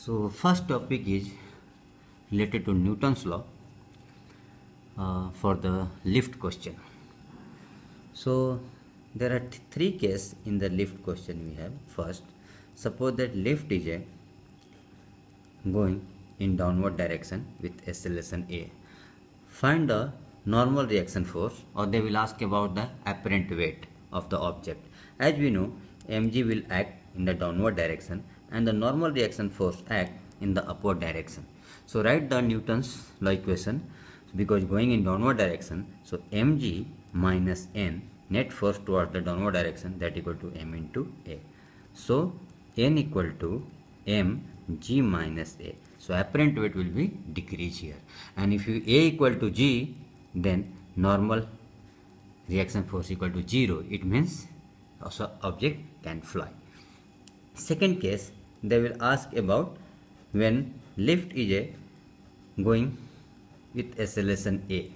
So first topic is related to Newton's law for the lift question. So there are three cases in the lift question we have. First, suppose that lift is going in downward direction with acceleration A. Find the normal reaction force, or they will ask about the apparent weight of the object. As we know, mg will act in the downward direction and the normal reaction force act in the upward direction. So write the Newton's law equation, because going in downward direction, so mg minus n, net force towards the downward direction, that equal to m into a. So n equal to mg minus a. So apparent weight will be decrease here, and if you a equal to g, then normal reaction force equal to 0. It means also object can fly. Second case, they will ask about when lift is going with acceleration a.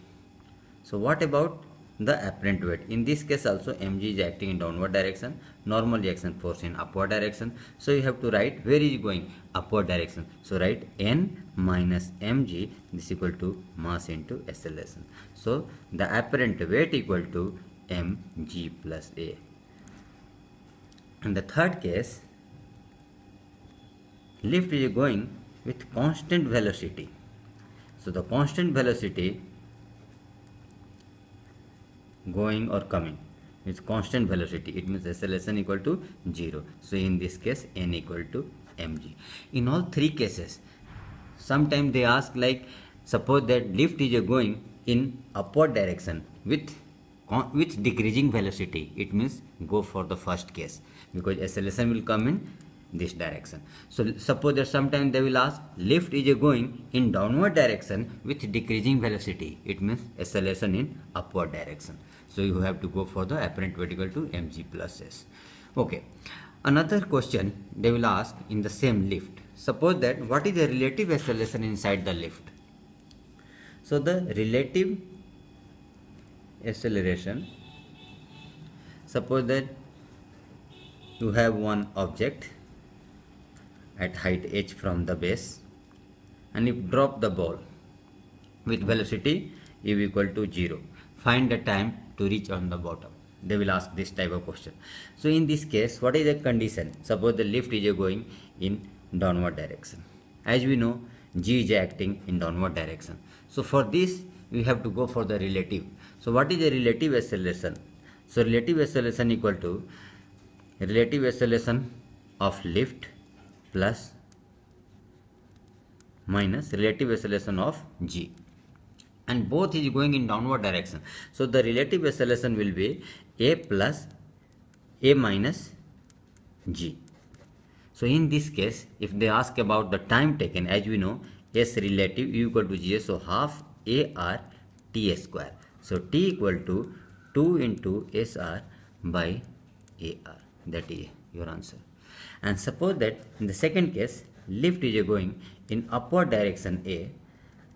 So what about the apparent weight? In this case also mg is acting in downward direction, normal reaction force in upward direction. So you have to write where is going, upward direction. So write n minus mg, this equal to mass into acceleration. So the apparent weight equal to mg plus a. And the third case, lift is going with constant velocity. So the constant velocity going or coming with constant velocity, it means acceleration equal to 0. So in this case n equal to mg. In all three cases, sometimes they ask like, suppose that lift is going in upward direction with decreasing velocity, it means go for the first case, because acceleration will come in this direction. So suppose that sometimes they will ask lift is going in downward direction with decreasing velocity, it means acceleration in upward direction. So you have to go for the apparent weight equal to mg plus s. Okay, another question they will ask in the same lift. Suppose that what is the relative acceleration inside the lift? So the relative acceleration, suppose that you have one object at height h from the base, and you drop the ball with velocity u equal to 0. Find the time to reach on the bottom. They will ask this type of question. So in this case, what is the condition? Suppose the lift is going in downward direction. As we know, g is acting in downward direction. So for this, we have to go for the relative. So what is the relative acceleration? So relative acceleration equal to relative acceleration of lift plus minus relative acceleration of g, and both is going in downward direction. So the relative acceleration will be a plus a minus g. So in this case, if they ask about the time taken, as we know, s relative u equal to g, so half a r t square. So t equal to 2 into sr by ar. That is your answer. And suppose that in the second case, lift is going in upward direction a.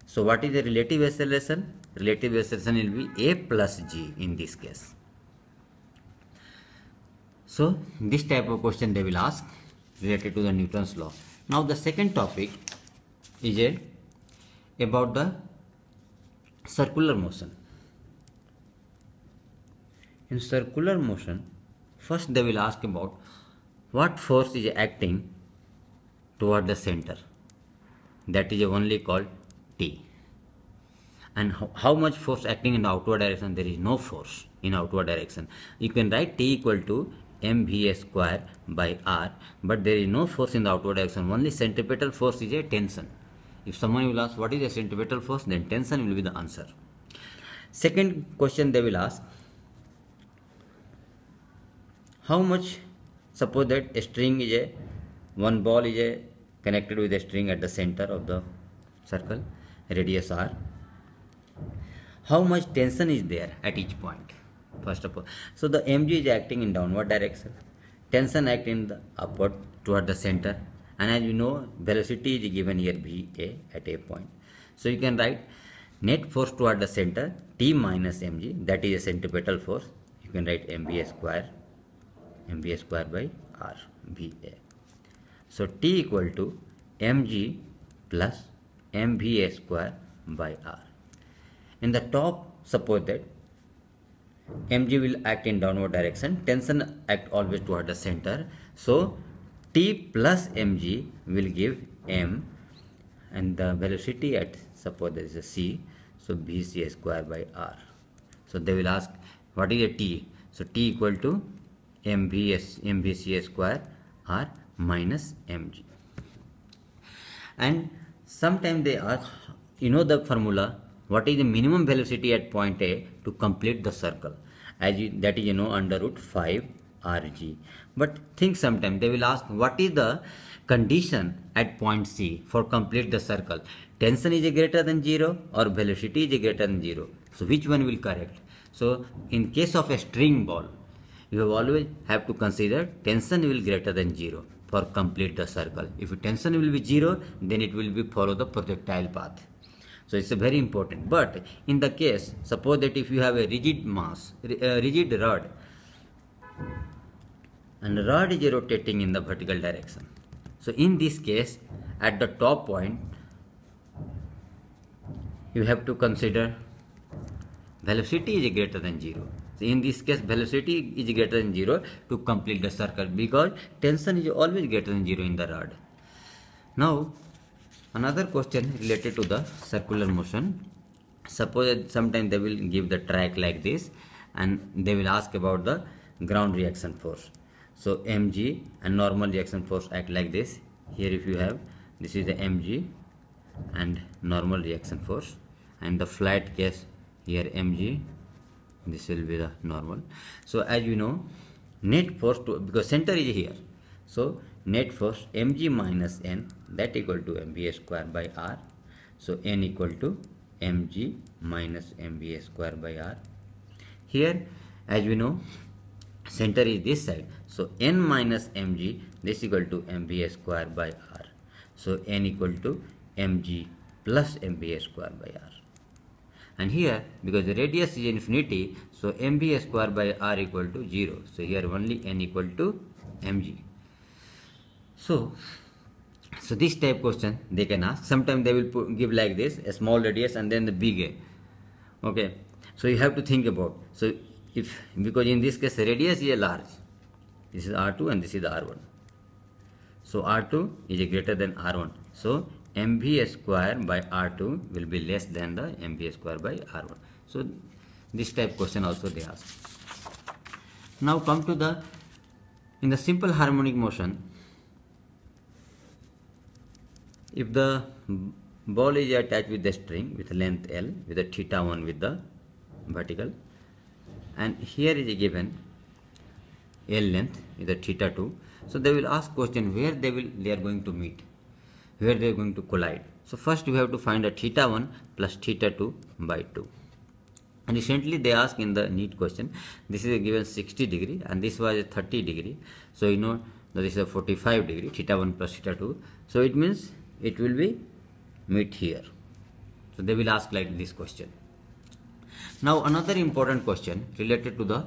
So what is the relative acceleration? Relative acceleration will be a plus g in this case. So this type of question they will ask related to the Newton's law. Now the second topic is about the circular motion. In circular motion, first they will ask about what force is acting toward the center, that is only called T, and how much force acting in the outward direction? There is no force in outward direction. You can write T equal to mva square by r, but there is no force in the outward direction. Only centripetal force is a tension. If someone will ask what is a centripetal force, then tension will be the answer. Second question they will ask, how much, suppose that a string is one ball is connected with a string at the center of the circle, radius r. How much tension is there at each point? First of all, so the mg is acting in downward direction, tension acting in the upward toward the center, and as you know, velocity is given here va at a point. So you can write net force toward the center T minus mg, that is a centripetal force. You can write mva square by r va. So T equal to mg plus mv square by r. In the top, suppose that mg will act in downward direction, tension act always toward the center. So T plus mg will give m, and the velocity at, suppose there is a c, so vc square by r. So they will ask what is a T. So T equal to mvc square r minus mg. And sometimes they ask, you know the formula, what is the minimum velocity at point A to complete the circle, as you, that is under root 5 rg. But think sometime they will ask what is the condition at point C for complete the circle, tension is greater than 0 or velocity is greater than 0. So which one will correct? So in case of a string ball, you have always have to consider tension will greater than 0 for complete the circle. If tension will be 0, then it will be follow the projectile path. So it's a very important. But in the case, suppose that if you have a rigid mass, rigid rod, and the rod is rotating in the vertical direction. So in this case, at the top point, you have to consider velocity is greater than 0. So in this case, velocity is greater than 0 to complete the circle, because tension is always greater than 0 in the rod. Now, another question related to the circular motion. Suppose that sometime they will give the track like this, and they will ask about the ground reaction force. So mg and normal reaction force act like this. Here if you have, this is the mg and normal reaction force, and the flat case here mg, this will be the normal. So as you know, net force to, because center is here, so net force mg minus n, that equal to mv square by r. So n equal to mg minus mv square by r. Here as we know, center is this side, so n minus mg, this equal to mv square by r. So n equal to mg plus mv square by r. And here, because the radius is infinity, so mv square by r equal to 0. So here only n equal to mg. So this type question they can ask. Sometimes they will give like this, a small radius and then the big a. Okay. So you have to think about. So if, because in this case radius is a large, this is r2 and this is the r1. So r2 is greater than r1. So mv square by r2 will be less than the mv square by r1. So this type question also they ask. Now come to the, in the simple harmonic motion, if the ball is attached with the string with length L, with the theta 1 with the vertical, and here is given L length with the theta 2. So they will ask question where they are going to meet, where they are going to collide. So first you have to find a theta 1 plus theta 2 by 2. And recently they ask in the NEET question, this is given 60 degree and this was 30 degree. So you know that this is a 45 degree, theta 1 plus theta 2. So it means it will be meet here. So they will ask like this question. Now another important question related to the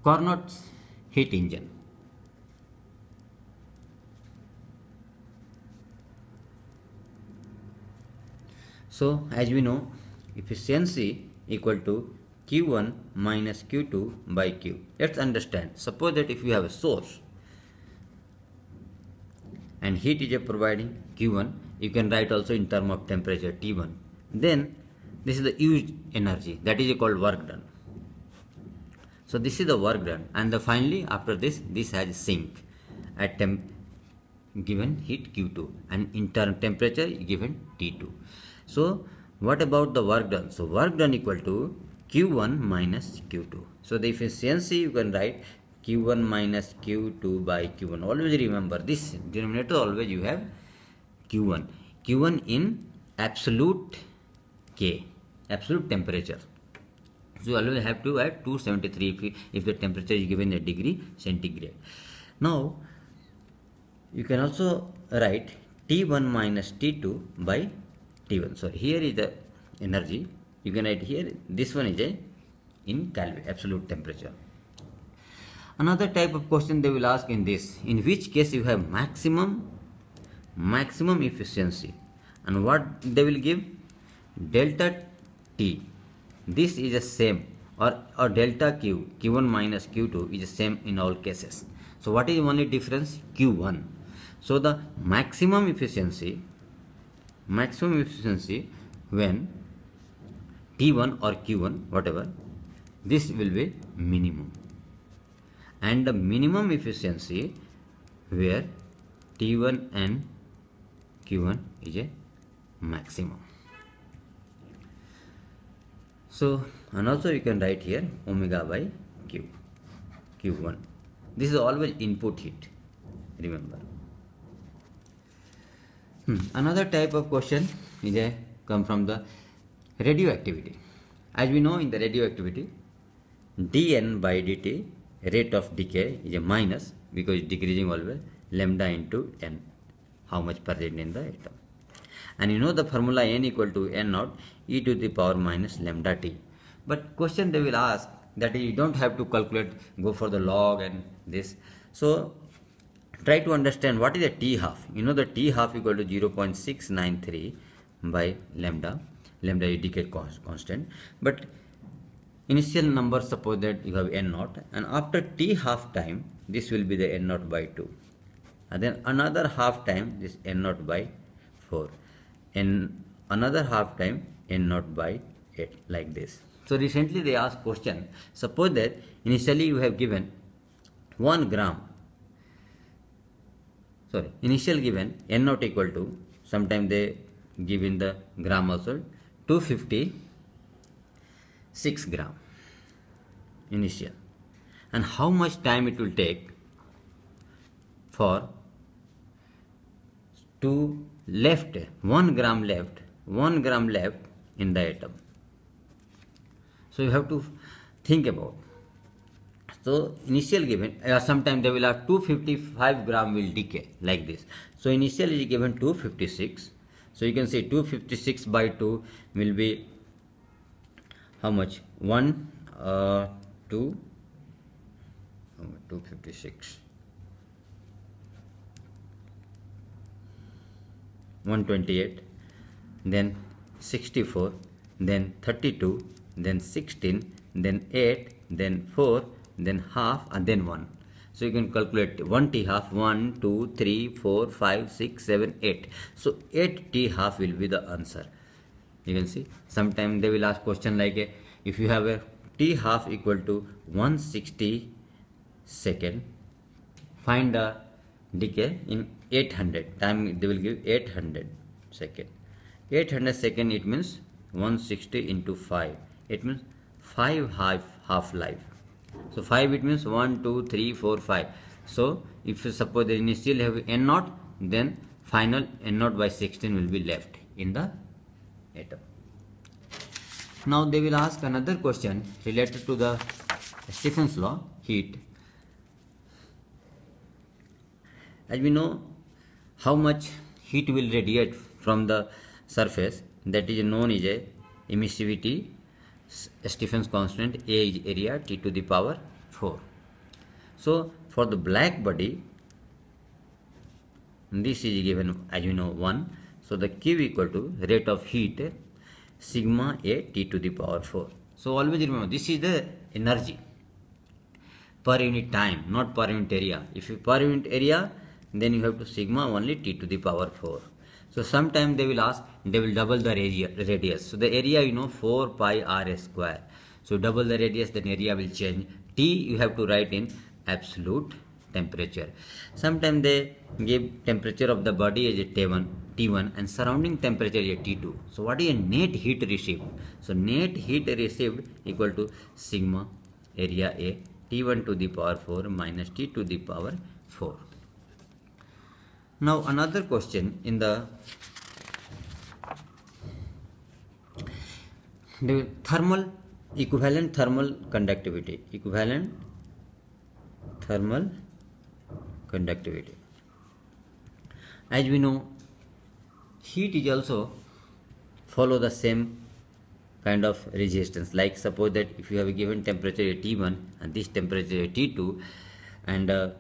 Carnot heat engine. So as we know, efficiency equal to Q1 minus Q2 by Q. Let's understand. Suppose that if you have a source and heat is providing Q1, you can write also in term of temperature T1. Then this is the used energy, that is called work done. So this is the work done, and finally after this has sink at given heat Q2 and in turn temperature given T2. So what about the work done? So work done equal to Q1 minus Q2. So the efficiency you can write Q1 minus Q2 by Q1. Always remember this denominator, always you have Q1. Q1 in absolute K, absolute temperature. So you always have to add 273 if the temperature is given a degree centigrade. Now you can also write T1 minus T2 by T1. So here is the energy. You can write here, this one is in Kelvin, absolute temperature. Another type of question they will ask in this, in which case you have maximum maximum efficiency, and what they will give, delta T. This is the same, or delta Q, Q1 minus Q2 is the same in all cases. So what is the only difference? Q1. So the maximum efficiency when T1 or Q1 whatever, this will be minimum, and the minimum efficiency where T1 and Q1 is a maximum. So, and also you can write here omega by Q, Q1. This is always input heat, remember. Another type of question is come from the radioactivity. As we know, in the radioactivity, dN by dt, rate of decay, is a minus, because it's decreasing always, lambda into n, how much present in the atom. And you know the formula n equal to n naught e to the power minus lambda t. But question they will ask that you don't have to calculate, go for the log and this. So try to understand what is the T half. You know the T half equal to 0.693 by lambda. Lambda is decay constant. But initial number, suppose that you have n naught, and after T half time, this will be the n naught by 2. And then another half time, this n naught by 4. And another half time, n naught by 8, like this. So recently they asked question, suppose that initially you have given 1 gram, initial given n naught equal to, sometime they give in the gram also, 256 gram initial, and how much time it will take for to left 1 gram left in the atom. So you have to think about. So initial given, sometime they will have 255 gram will decay, like this. So initial is given 256. So you can say 256 by 2 will be how much? 256. 128, then 64, then 32, then 16, then 8, then 4, then half, and then 1. So you can calculate 1 T half, 1, 2, 3, 4, 5, 6, 7, 8. So 8 T half will be the answer. You can see, sometime they will ask question like if you have a T half equal to 160 second, find the decay in 800 time, they will give 800 second. 800 second, it means 160 into 5, it means 5 half life. So 5, it means 1, 2, 3, 4, 5. So if you suppose the initial have n naught, then final n naught by 16 will be left in the atom. Now they will ask another question related to the Stephen's law, heat. As we know, how much heat will radiate from the surface, that is known as a emissivity, Stephen's constant, A is area, T to the power 4. So for the black body, this is given as you know 1. So the Q equal to rate of heat sigma A T to the power 4. So always remember, this is the energy per unit time, not per unit area. If you per unit area, then you have to sigma only T to the power 4. So sometime they will ask, they will double the radius. So the area, you know, 4 pi r square. So double the radius, then area will change. T you have to write in absolute temperature. Sometimes they give temperature of the body as a T1 and surrounding temperature is a T2. So what is a net heat received? So net heat received equal to sigma area A T1 to the power 4 minus T to the power 4. Now another question in the thermal equivalent thermal conductivity. Equivalent thermal conductivity. As we know, heat is also follow the same kind of resistance. Like suppose that if you have a given temperature T1 and this temperature T2, and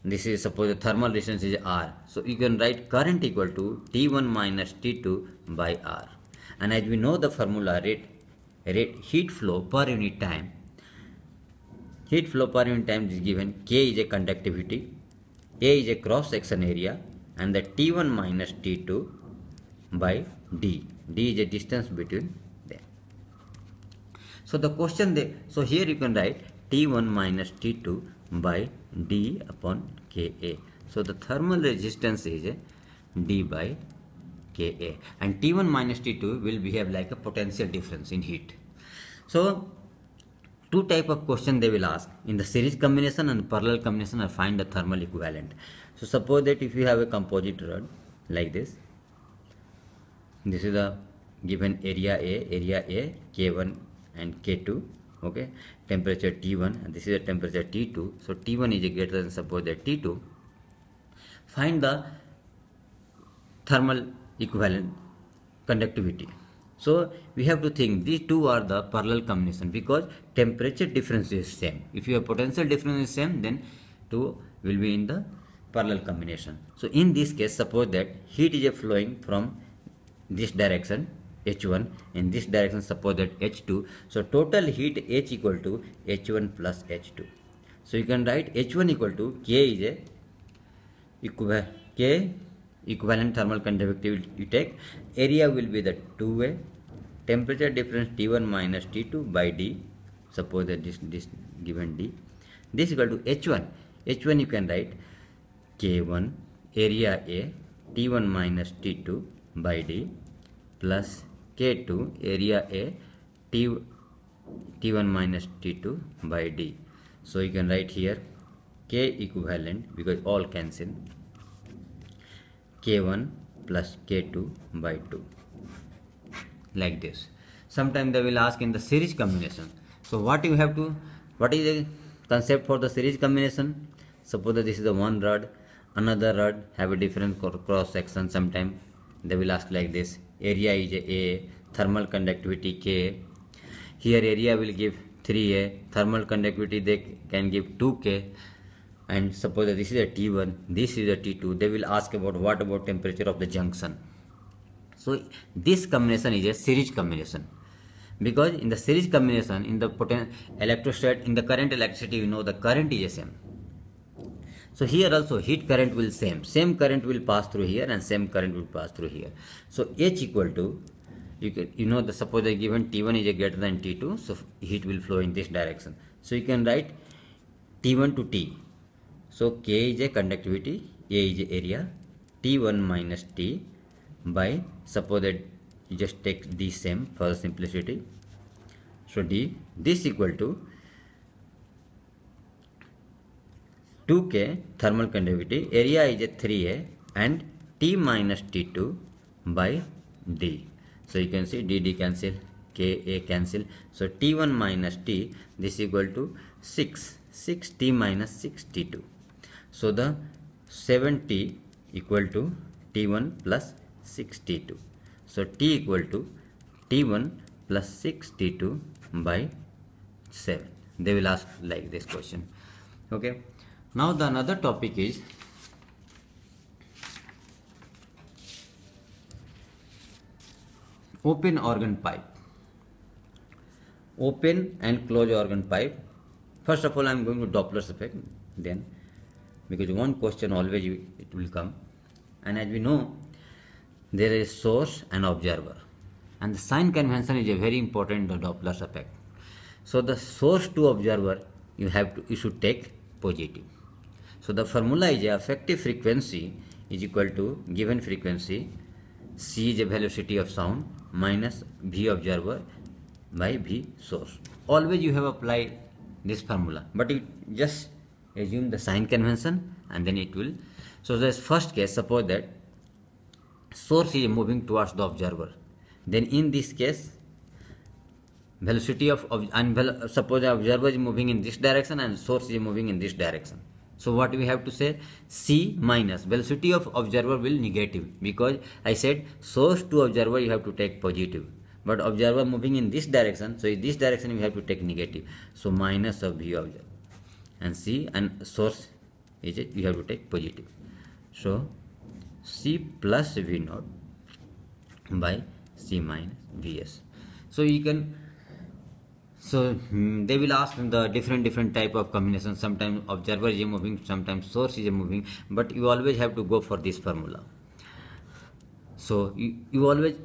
this is suppose the thermal resistance is R. So you can write current equal to T1 minus T2 by R. And as we know the formula, rate heat flow per unit time. Heat flow per unit time is given. K is a conductivity, A is a cross section area, and the T1 minus T2 by D. D is a distance between them. So the question so here you can write T1 minus T2 by D upon Ka. So the thermal resistance is D by Ka, and T1 minus T2 will behave like a potential difference in heat. So two type of question they will ask in the series combination and parallel combination, or find the thermal equivalent. So suppose that if you have a composite rod like this is the given area A, K1 and K2, okay, temperature T1, and this is the temperature T2. So T1 is greater than suppose that T2. Find the thermal equivalent conductivity. So we have to think these two are the parallel combination, because temperature difference is same. If your potential difference is same, then two will be in the parallel combination. So in this case, suppose that heat is flowing from this direction H1, in this direction suppose that H2. So total heat H equal to H1 plus H2. So you can write H1 equal to K is a equivalent thermal conductivity you take. Area will be the 2A. Temperature difference T1 minus T2 by D. Suppose that this given D. This equal to H1. H1 you can write K1 area A T1 minus T2 by D plus K2 area A T1 minus T2 by D. So you can write here K equivalent, because all cancel, K1 plus K2 by 2, like this. Sometimes they will ask in the series combination. So what is the concept for the series combination? Suppose that this is the one rod, another rod have a different cross section. Sometimes they will ask like this. Area is A, thermal conductivity K. Here area will give 3A, thermal conductivity they can give 2K. And suppose that this is a T1, this is a T2. They will ask about what about temperature of the junction. So this combination is a series combination, because in the series combination, in the electrostatic, in the current electricity, you know the current is the same. So here also heat current will same current will pass through here, and same current will pass through here. So H equal to, suppose the given T1 is greater than T2, so heat will flow in this direction. So you can write T1 to T. So K is a conductivity, A is a area, T1 minus T by, suppose that you just take D same for simplicity. So D, this equal to 2K thermal conductivity, area is a 3A, and T minus T2 by D. So you can see D cancel, Ka cancel. So T1 minus T, this equal to 6 T minus 6 T2. So the 7T equal to T1 plus 6 T2. So T equal to T1 plus 6 T2 by 7. They will ask like this question. Okay. Now the another topic is open organ pipe. Open and closed organ pipe. First of all, I am going to Doppler's effect, then, because one question always it will come. And as we know, there is source and observer, and the sign convention is a very important in the Doppler's effect. So the source to observer you should take positive. So the formula is effective frequency is equal to given frequency, C is a velocity of sound, minus V observer by V source. Always you have applied this formula, but you just assume the sign convention and then it will. So this first case, suppose that source is moving towards the observer. Then in this case, velocity of suppose the observer is moving in this direction and source is moving in this direction. So what we have to say, C minus velocity of observer will negative, because I said source to observer you have to take positive, but observer moving in this direction, so in this direction we have to take negative. So minus of V observer, and C and source is it, you have to take positive. So C plus V naught by C minus Vs. So you can, so they will ask the different type of combination. Sometimes observer is moving, sometimes source is moving, but you always have to go for this formula. So you always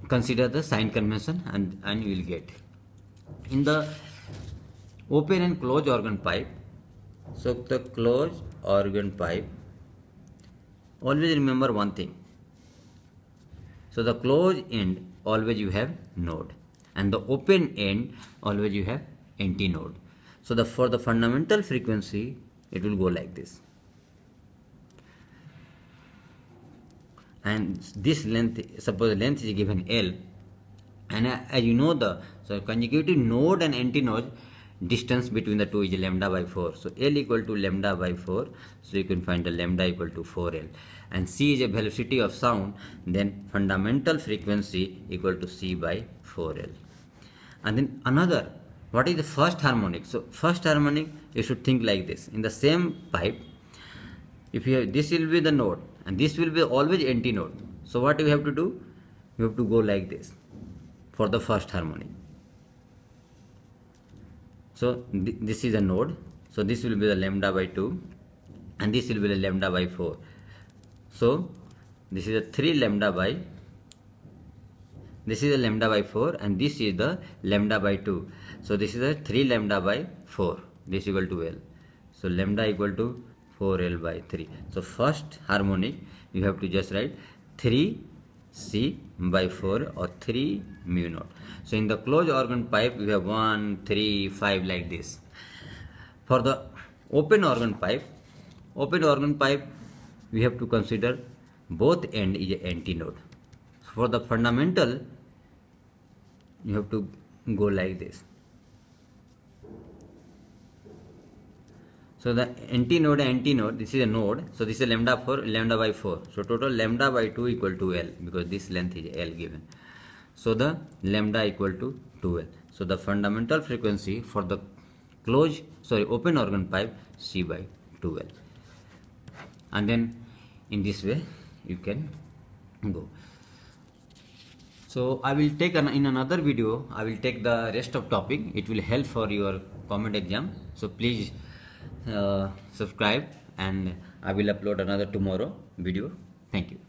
consider the sign convention, and you will get in the open and closed organ pipe. So the closed organ pipe, always remember one thing. So the closed end always you have node, and the open end always you have antinode. So for the fundamental frequency it will go like this, and this length, suppose the length is given L, and as you know the conjugative node and antinode distance between the two is lambda by 4. So L equal to lambda by 4, so you can find the lambda equal to 4L, and C is a velocity of sound, then fundamental frequency equal to C by 4L. And then another, what is the first harmonic? So first harmonic, you should think like this. In the same pipe, if you have, this will be the node and this will be always antinode. So what you have to do? You have to go like this for the first harmonic. So this is a node, so this will be the lambda by 2, and this will be the lambda by 4. So this is a 3 lambda by, this is a lambda by 4, and this is the lambda by 2. So this is a 3 lambda by 4, this equal to L. So lambda equal to 4L by 3. So first harmonic you have to just write 3C by 4 or 3 mu naught. So in the closed organ pipe you have 1, 3, 5 like this. For the open organ pipe we have to consider both end is antinode. For the fundamental you have to go like this. So the antinode, this is a node, so this is lambda by 4. So total lambda by 2 equal to L, because this length is L given. So the lambda equal to 2L. So the fundamental frequency for the open organ pipe, C by 2L. And then in this way you can go. So I will take in another video, I will take the rest of topic. It will help for your comment exam. So please subscribe, and I will upload another tomorrow video. Thank you.